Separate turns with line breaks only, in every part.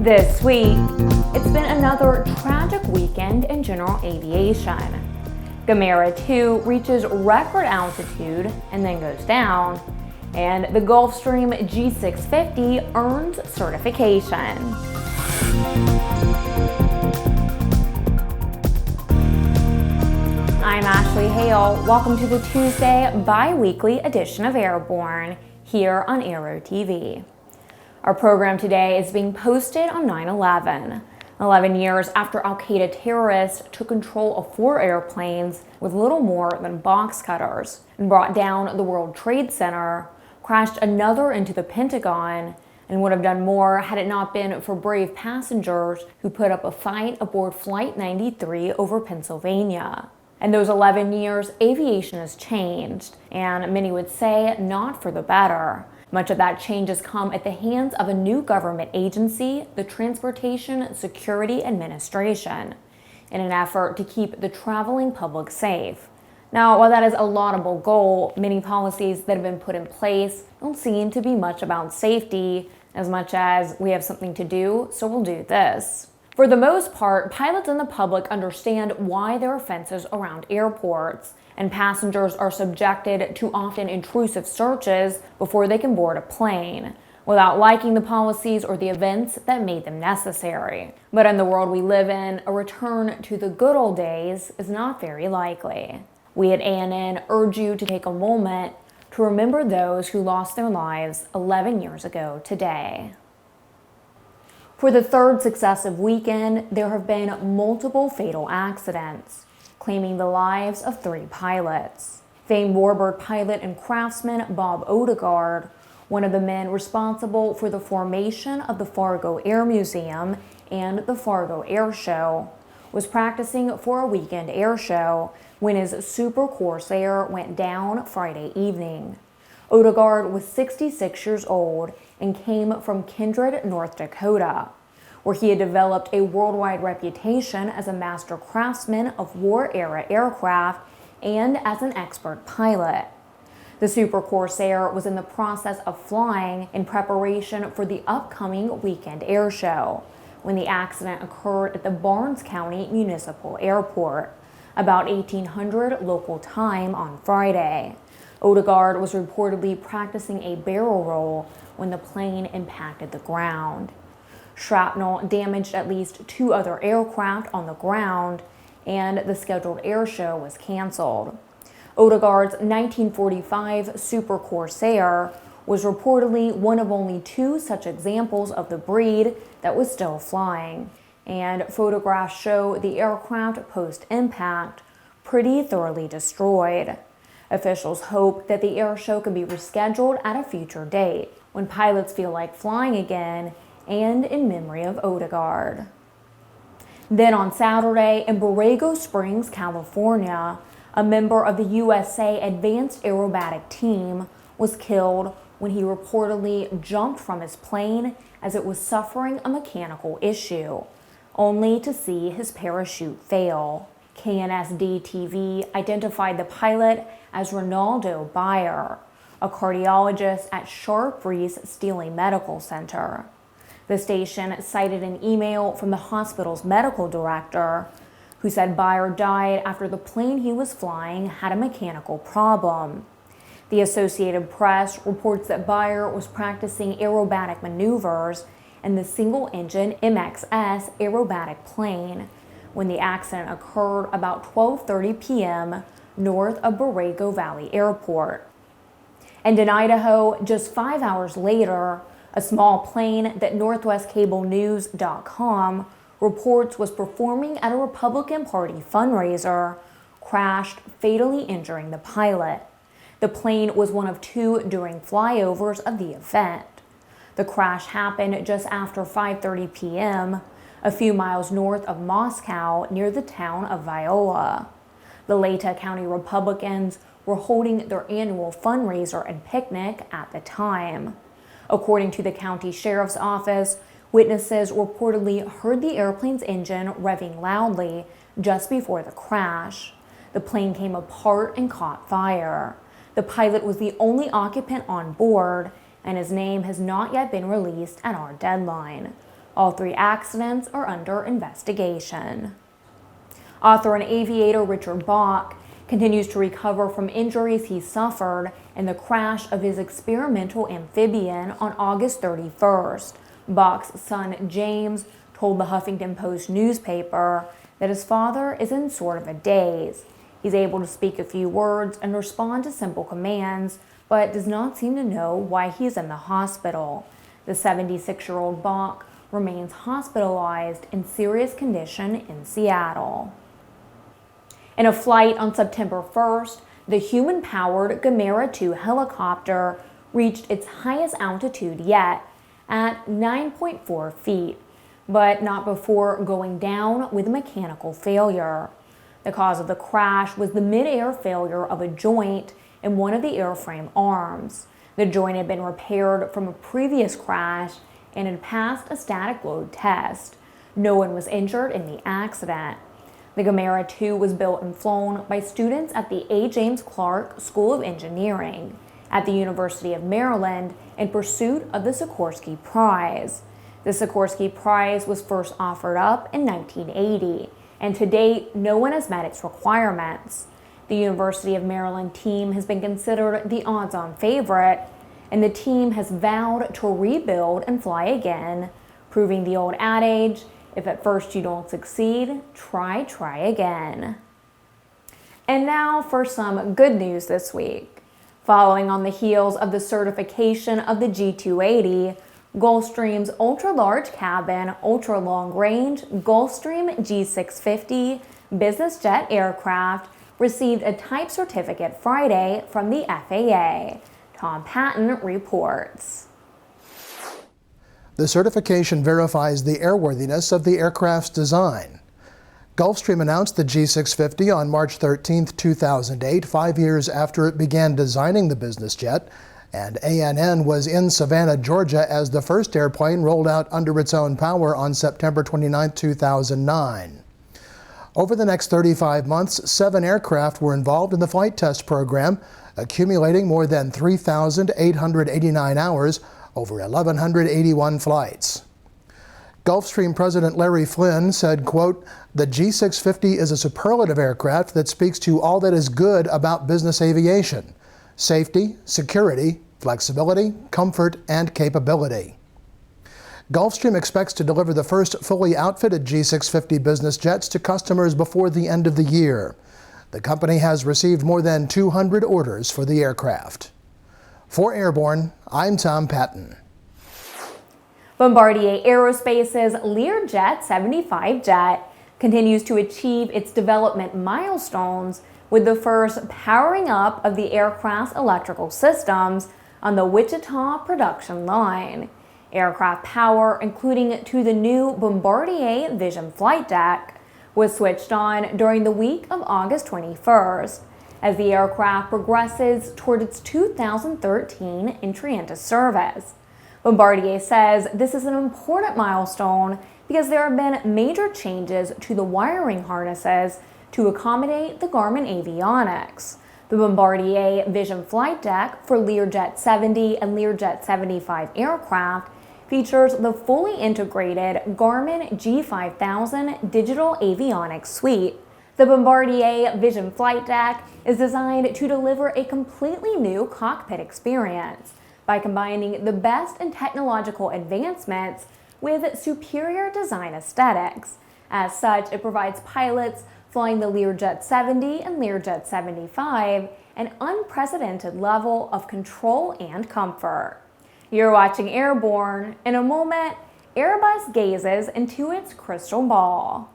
This week, it's been another tragic weekend in general aviation. Gamera II reaches record altitude and then goes down, and the Gulfstream G650 earns certification. I'm Ashley Hale. Welcome to the Tuesday bi-weekly edition of Airborne here on Aero-TV. Our program today is being posted on 9/11, 11 years after al-Qaeda terrorists took control of 4 airplanes with little more than boxcutters and brought down the World Trade Center, crashed another into the Pentagon, and would have done more had it not been for brave passengers who put up a fight aboard Flight 93 over Pennsylvania. In those 11 years, aviation has changed, and many would say not for the better. Much of that change has come at the hands of a new government agency, the Transportation Security Administration, in an effort to keep the traveling public safe. Now, while that is a laudable goal, many policies that have been put in place don't seem to be much about safety as much as we have something to do, so we'll do this. For the most part, pilots and the public understand why there are fences around airports, and passengers are subjected to often intrusive searches before they can board a plane, without liking the policies or the events that made them necessary. But in the world we live in, a return to the good old days is not very likely. We at ANN urge you to take a moment to remember those who lost their lives 11 years ago today. For the third successive weekend, there have been multiple fatal accidents, claiming the lives of 3 pilots. Famed warbird pilot and craftsman Bob Odegaard, one of the men responsible for the formation of the Fargo Air Museum and the Fargo Air Show, was practicing for a weekend air show when his Super Corsair went down Friday evening. Odegaard was 66 years old and came from Kindred, North Dakota, where he had developed a worldwide reputation as a master craftsman of war-era aircraft and as an expert pilot. The Super Corsair was in the process of flying in preparation for the upcoming weekend air show when the accident occurred at the Barnes County Municipal Airport, about 1800 local time on Friday. Odegaard was reportedly practicing a barrel roll when the plane impacted the ground. Shrapnel damaged at least 2 other aircraft on the ground, and the scheduled air show was canceled. Odegaard's 1945 Super Corsair was reportedly one of only 2 such examples of the breed that was still flying, and photographs show the aircraft post-impact pretty thoroughly destroyed. Officials hope that the air show can be rescheduled at a future date when pilots feel like flying again and in memory of Odegaard. Then on Saturday in Borrego Springs, California, a member of the USA Advanced Aerobatic Team was killed when he reportedly jumped from his plane as it was suffering a mechanical issue, only to see his parachute fail. KNSD-TV identified the pilot as Ronaldo Bayer, a cardiologist at Sharp Reese Steele Medical Center. The station cited an email from the hospital's medical director, who said Bayer died after the plane he was flying had a mechanical problem. The Associated Press reports that Bayer was practicing aerobatic maneuvers in the single-engine MXS aerobatic plane when the accident occurred about 12:30 p.m. north of Borrego Valley Airport. And in Idaho, just 5 hours later, a small plane that NorthwestCableNews.com reports was performing at a Republican Party fundraiser crashed, fatally injuring the pilot. The plane was one of 2 during flyovers of the event. The crash happened just after 5:30 p.m., a few miles north of Moscow near the town of Viola. The Leyte County Republicans were holding their annual fundraiser and picnic at the time. According to the county sheriff's office, witnesses reportedly heard the airplane's engine revving loudly just before the crash. The plane came apart and caught fire. The pilot was the only occupant on board, and his name has not yet been released at our deadline. All 3 accidents are under investigation. Author and aviator Richard Bach continues to recover from injuries he suffered in the crash of his experimental amphibian on August 31st. Bach's son James told the Huffington Post newspaper that his father is in sort of a daze. He's able to speak a few words and respond to simple commands, but does not seem to know why he's in the hospital. The 76-year-old Bach remains hospitalized in serious condition in Seattle. In a flight on September 1st, the human-powered Gamera II helicopter reached its highest altitude yet at 9.4 feet, but not before going down with a mechanical failure. The cause of the crash was the mid-air failure of a joint in one of the airframe arms. The joint had been repaired from a previous crash and had passed a static load test. No one was injured in the accident. The Gamera II was built and flown by students at the A. James Clark School of Engineering at the University of Maryland in pursuit of the Sikorsky Prize. The Sikorsky Prize was first offered up in 1980, and to date, no one has met its requirements. The University of Maryland team has been considered the odds-on favorite, and the team has vowed to rebuild and fly again, proving the old adage, if at first you don't succeed, try again. And now for some good news this week. Following on the heels of the certification of the G280, Gulfstream's ultra-large cabin, ultra-long-range Gulfstream G650 business jet aircraft received a type certificate Friday from the FAA. Tom Patton reports.
The certification verifies the airworthiness of the aircraft's design. Gulfstream announced the G650 on March 13, 2008, 5 years after it began designing the business jet, and ANN was in Savannah, Georgia as the first airplane rolled out under its own power on September 29, 2009. Over the next 35 months, 7 aircraft were involved in the flight test program, accumulating more than 3,889 hours over 1,181 flights. Gulfstream President Larry Flynn said, quote, "The G650 is a superlative aircraft that speaks to all that is good about business aviation: safety, security, flexibility, comfort, and capability." Gulfstream expects to deliver the first fully outfitted G650 business jets to customers before the end of the year. The company has received more than 200 orders for the aircraft. For Airborne, I'm Tom Patton.
Bombardier Aerospace's Learjet 75 jet continues to achieve its development milestones with the first powering up of the aircraft's electrical systems on the Wichita production line. Aircraft power, including to the new Bombardier Vision flight deck, was switched on during the week of August 21st as the aircraft progresses toward its 2013 entry into service. Bombardier says this is an important milestone because there have been major changes to the wiring harnesses to accommodate the Garmin avionics. The Bombardier Vision flight deck for Learjet 70 and Learjet 75 aircraft features the fully integrated Garmin G5000 digital avionics suite. The Bombardier Vision flight deck is designed to deliver a completely new cockpit experience by combining the best in technological advancements with superior design aesthetics. As such, it provides pilots flying the Learjet 70 and Learjet 75 an unprecedented level of control and comfort. You're watching Airborne. In a moment, Airbus gazes into its crystal ball.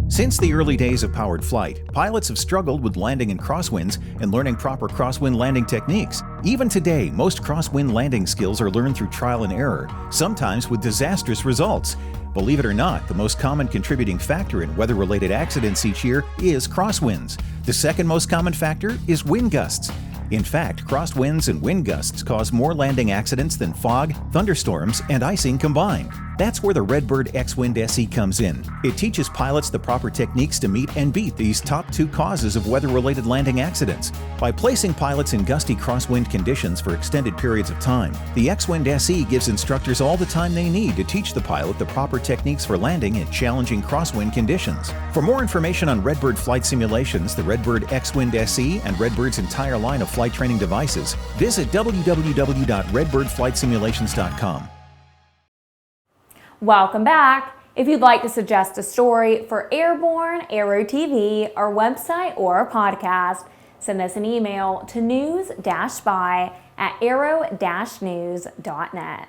Since the early days of powered flight, pilots have struggled with landing in crosswinds and learning proper crosswind landing techniques. Even today, most crosswind landing skills are learned through trial and error, sometimes with disastrous results. Believe it or not, the most common contributing factor in weather-related accidents each year is crosswinds. The second most common factor is wind gusts. In fact, crosswinds and wind gusts cause more landing accidents than fog, thunderstorms, and icing combined. That's where the Redbird X-Wind SE comes in. It teaches pilots the proper techniques to meet and beat these top 2 causes of weather-related landing accidents. By placing pilots in gusty crosswind conditions for extended periods of time, the X-Wind SE gives instructors all the time they need to teach the pilot the proper techniques for landing in challenging crosswind conditions. For more information on Redbird flight simulations, the Redbird X-Wind SE, and Redbird's entire line of flight training devices, visit www.redbirdflightsimulations.com.
Welcome back. If you'd like to suggest a story for Airborne, Aero-TV, our website, or our podcast, send us an email to news-spy@aero-news.net.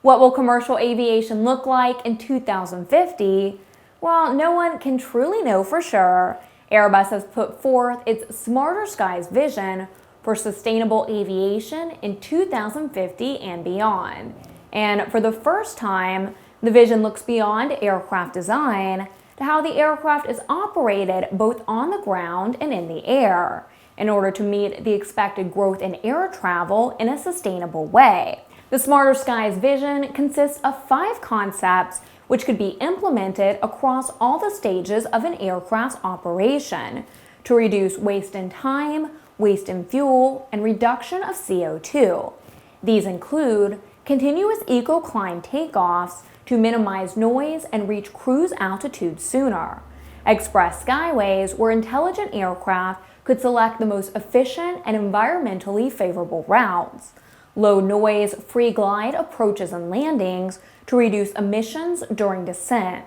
What will commercial aviation look like in 2050? Well, no one can truly know for sure. Airbus has put forth its Smarter Skies vision for sustainable aviation in 2050 and beyond. And for the first time, the vision looks beyond aircraft design to how the aircraft is operated both on the ground and in the air, in order to meet the expected growth in air travel in a sustainable way. The Smarter Skies vision consists of 5 concepts which could be implemented across all the stages of an aircraft's operation to reduce waste in time, waste in fuel, and reduction of CO2. These include continuous eco-climb takeoffs to minimize noise and reach cruise altitude sooner. Express skyways where intelligent aircraft could select the most efficient and environmentally favorable routes. Low noise, free glide approaches and landings to reduce emissions during descent.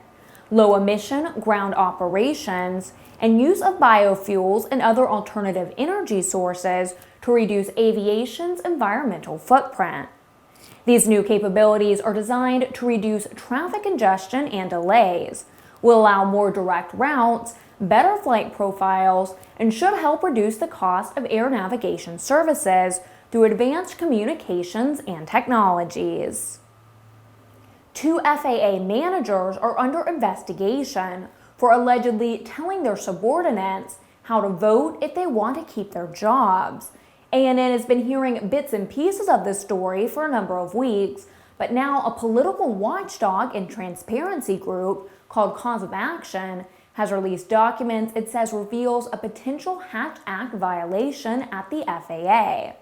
Low emission ground operations and use of biofuels and other alternative energy sources to reduce aviation's environmental footprint. These new capabilities are designed to reduce traffic congestion and delays, will allow more direct routes, better flight profiles, and should help reduce the cost of air navigation services through advanced communications and technologies. 2 FAA managers are under investigation for allegedly telling their subordinates how to vote if they want to keep their jobs. ANN has been hearing bits and pieces of this story for a number of weeks, but now a political watchdog and transparency group called Cause of Action has released documents it says reveals a potential Hatch Act violation at the FAA.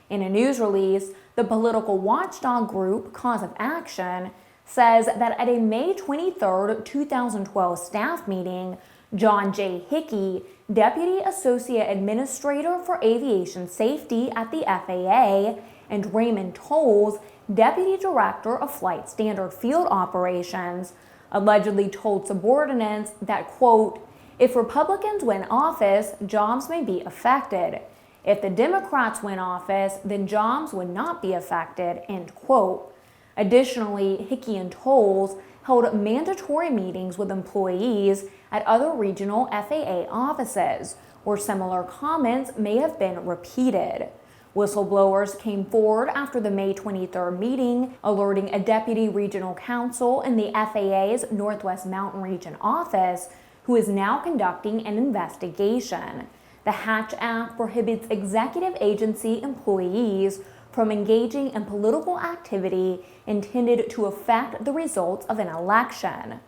In a news release, the political watchdog group Cause of Action says that at a May 23, 2012 staff meeting, John J. Hickey, Deputy Associate Administrator for Aviation Safety at the FAA, and Raymond Tolles, Deputy Director of Flight Standard Field Operations, allegedly told subordinates that, quote, "If Republicans win office, jobs may be affected. If the Democrats win office, then jobs would not be affected," end quote. Additionally, Hickey and Tolles held mandatory meetings with employees at other regional FAA offices, where similar comments may have been repeated. Whistleblowers came forward after the May 23rd meeting, alerting a deputy regional counsel in the FAA's Northwest Mountain Region office, who is now conducting an investigation. The Hatch Act prohibits executive agency employees from engaging in political activity intended to affect the results of an election.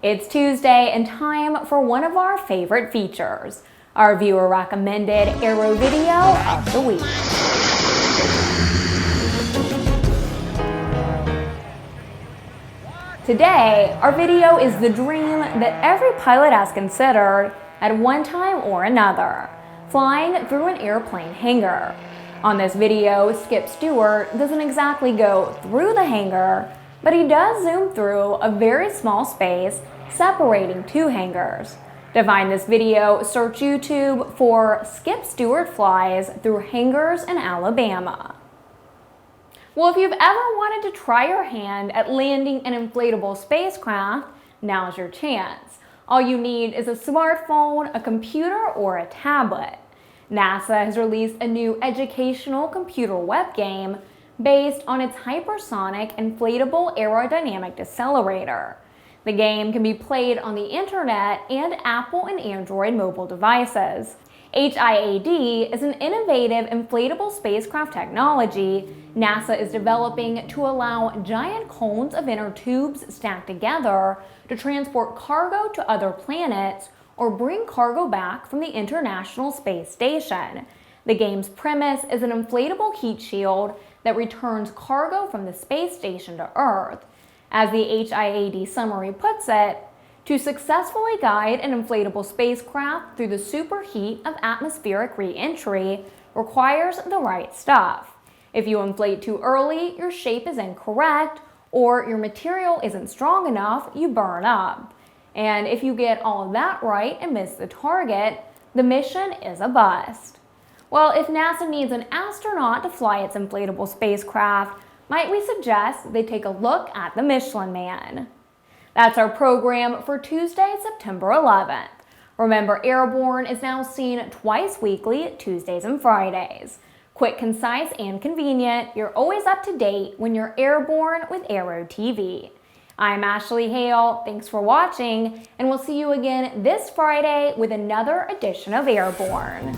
It's Tuesday and time for one of our favorite features, our viewer-recommended Aero video of the week. Today, our video is the dream that every pilot has considered at one time or another, flying through an airplane hangar. On this video, Skip Stewart doesn't exactly go through the hangar, but he does zoom through a very small space separating 2 hangars. To find this video, search YouTube for Skip Stewart Flies Through Hangars in Alabama. Well, if you've ever wanted to try your hand at landing an inflatable spacecraft, now's your chance. All you need is a smartphone, a computer, or a tablet. NASA has released a new educational computer web game based on its hypersonic inflatable aerodynamic decelerator. The game can be played on the internet and Apple and Android mobile devices. HIAD is an innovative inflatable spacecraft technology NASA is developing to allow giant cones of inner tubes stacked together to transport cargo to other planets or bring cargo back from the International Space Station. The game's premise is an inflatable heat shield that returns cargo from the space station to Earth. As the HIAD summary puts it, to successfully guide an inflatable spacecraft through the superheat of atmospheric re-entry requires the right stuff. If you inflate too early, your shape is incorrect, or your material isn't strong enough, you burn up. And if you get all of that right and miss the target, the mission is a bust. Well, if NASA needs an astronaut to fly its inflatable spacecraft, might we suggest they take a look at the Michelin Man? That's our program for Tuesday, September 11th. Remember, Airborne is now seen twice weekly, Tuesdays and Fridays. Quick, concise, and convenient, you're always up to date when you're airborne with Aero-TV. I'm Ashley Hale, thanks for watching, and we'll see you again this Friday with another edition of Airborne.